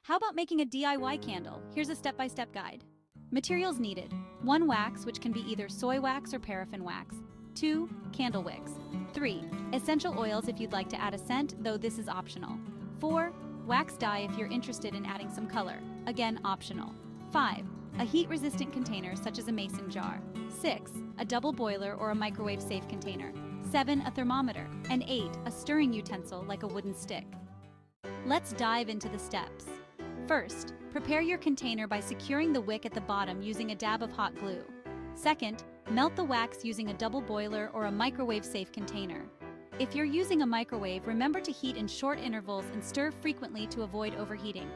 How about making a DIY candle? Here's a step-by-step guide. Materials needed: 1 wax, which can be either soy wax or paraffin wax. 2 candle wicks. 3 essential oils if you'd like to add a scent, though this is optional. 4 wax dye if you're interested in adding some color, again optional. 5 a heat-resistant container such as a mason jar. 6 a double boiler or a microwave-safe container. 7 a thermometer. And 8 a stirring utensil like a wooden stick. Let's dive into the steps. First, prepare your container by securing the wick at the bottom using a dab of hot glue. Second, melt the wax using a double boiler or a microwave-safe container. If you're using a microwave, remember to heat in short intervals and stir frequently to avoid overheating.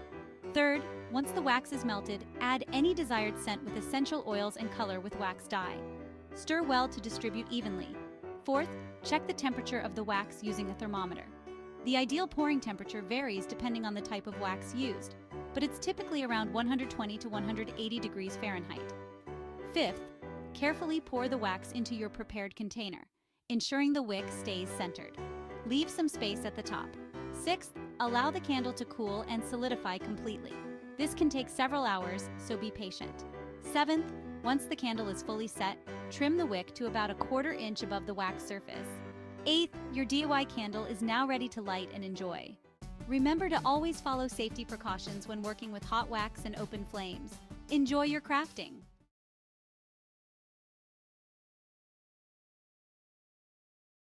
Third, once the wax is melted, add any desired scent with essential oils and color with wax dye. Stir well to distribute evenly. Fourth, check the temperature of the wax using a thermometer. The ideal pouring temperature varies depending on the type of wax used, but it's typically around 120 to 180 degrees Fahrenheit. Fifth, carefully pour the wax into your prepared container, ensuring the wick stays centered. Leave some space at the top. Sixth, allow the candle to cool and solidify completely. This can take several hours, so be patient. Seventh, once the candle is fully set, trim the wick to about 1/4 inch above the wax surface. Eighth, your DIY candle is now ready to light and enjoy. Remember to always follow safety precautions when working with hot wax and open flames. Enjoy your crafting!